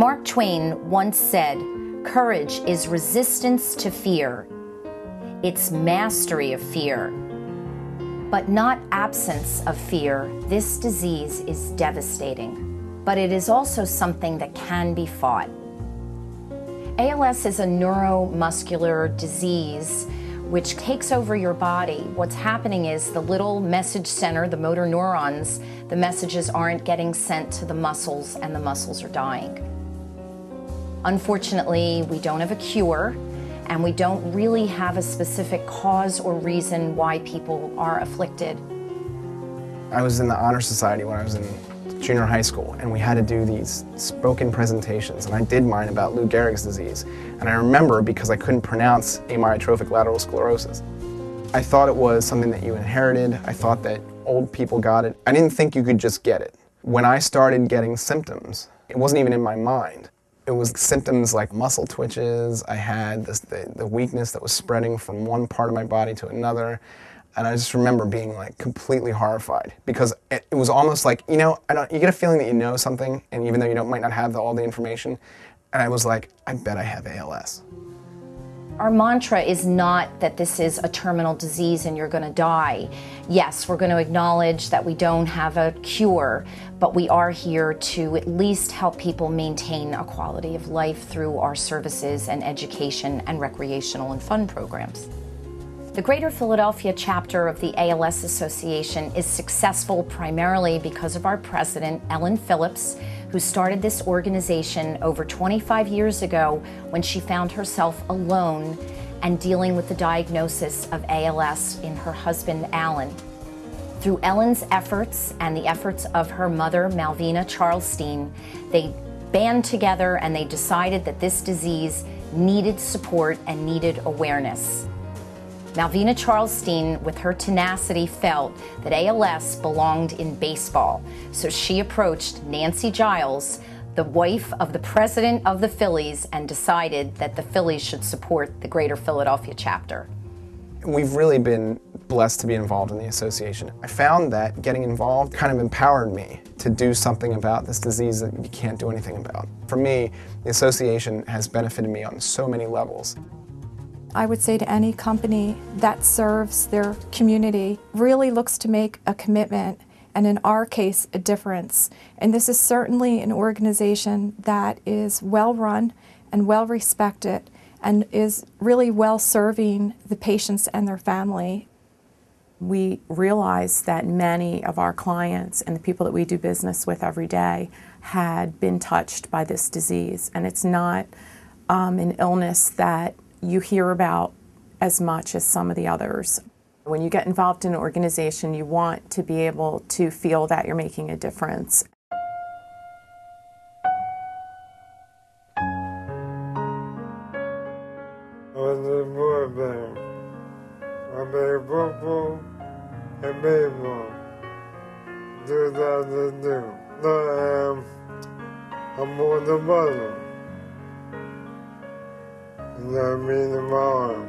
Mark Twain once said, "Courage is resistance to fear. It's mastery of fear, but not absence of fear." This disease is devastating, but it is also something that can be fought. ALS is a neuromuscular disease which takes over your body. What's happening is the little message center, the motor neurons, the messages aren't getting sent to the muscles, and the muscles are dying. Unfortunately, we don't have a cure, and we don't really have a specific cause or reason why people are afflicted. I was in the Honor Society when I was in junior high school, and we had to do these spoken presentations, and I did mine about Lou Gehrig's disease. And I remember because I couldn't pronounce amyotrophic lateral sclerosis. I thought it was something that you inherited. I thought that old people got it. I didn't think you could just get it. When I started getting symptoms, it wasn't even in my mind. It was symptoms like muscle twitches. I had the weakness that was spreading from one part of my body to another. And I just remember being like completely horrified because it was almost like, you get a feeling that you know something, and even though you might not have all the information. And I was like, I bet I have ALS. Our mantra is not that this is a terminal disease and you're going to die. Yes, we're going to acknowledge that we don't have a cure, but we are here to at least help people maintain a quality of life through our services and education and recreational and fun programs. The Greater Philadelphia chapter of the ALS Association is successful primarily because of our president, Ellen Phillips, who started this organization over 25 years ago when she found herself alone and dealing with the diagnosis of ALS in her husband, Alan. Through Ellen's efforts and the efforts of her mother, Malvina Charlstein, they band together and they decided that this disease needed support and needed awareness. Malvina Charlstein, with her tenacity, felt that ALS belonged in baseball, so she approached Nancy Giles, the wife of the president of the Phillies, and decided that the Phillies should support the Greater Philadelphia chapter. We've really been blessed to be involved in the association. I found that getting involved kind of empowered me to do something about this disease that you can't do anything about. For me, the association has benefited me on so many levels. I would say to any company that serves their community, really looks to make a commitment, and in our case, a difference. And this is certainly an organization that is well run and well respected and is really well serving the patients and their family. We realize that many of our clients and the people that we do business with every day had been touched by this disease, and it's not an illness that you hear about as much as some of the others. When you get involved in an organization, you want to be able to feel that you're making a difference. I was a boy band. I played football and baseball. 2002. No, I'm on the bottom. And I mean in my arm.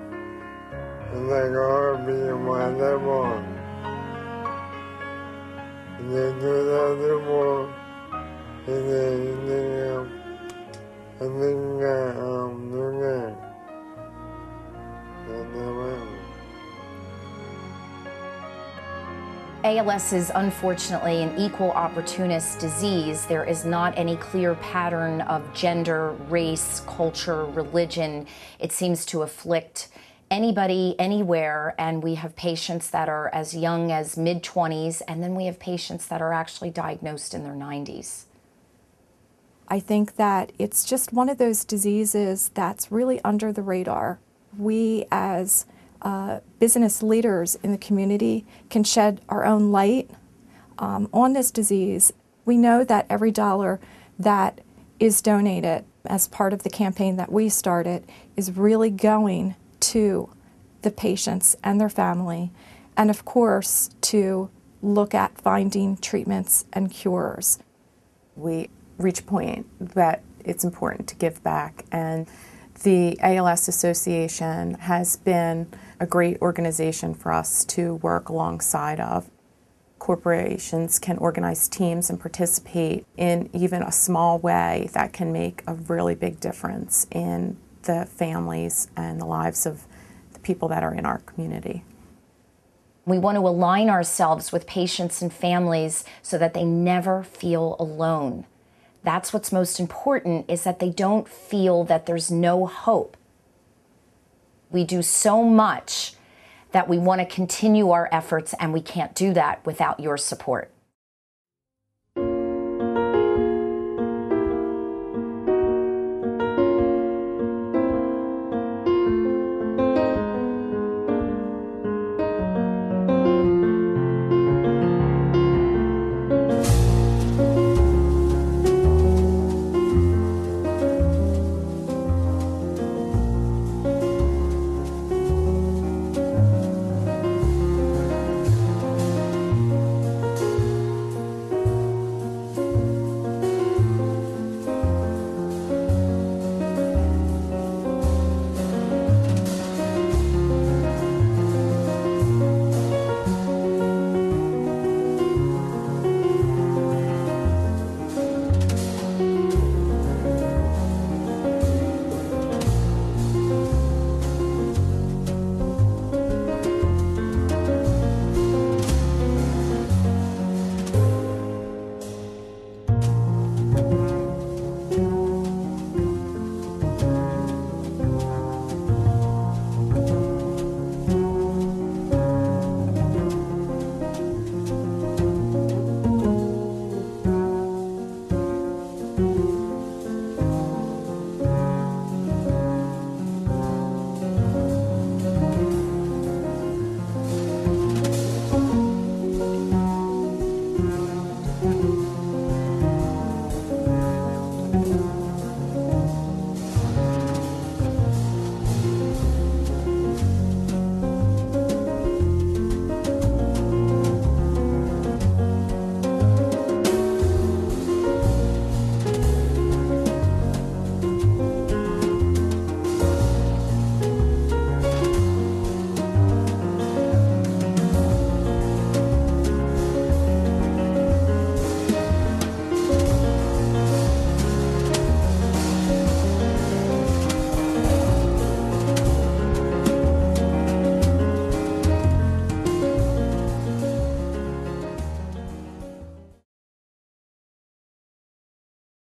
And like a heartbeat in my left arm. And then 2004. And then ALS is unfortunately an equal opportunist disease. There is not any clear pattern of gender, race, culture, religion. It seems to afflict anybody, anywhere, and we have patients that are as young as mid-20s, and then we have patients that are actually diagnosed in their 90s. I think that it's just one of those diseases that's really under the radar. We as business leaders in the community can shed our own light on this disease. We know that every dollar that is donated as part of the campaign that we started is really going to the patients and their family, and of course to look at finding treatments and cures. We reach a point that it's important to give back, and the ALS Association has been a great organization for us to work alongside of. corporations can organize teams and participate in even a small way that can make a really big difference in the families and the lives of the people that are in our community. We want to align ourselves with patients and families so that they never feel alone. That's what's most important, is that they don't feel that there's no hope. We do so much that we want to continue our efforts, and we can't do that without your support.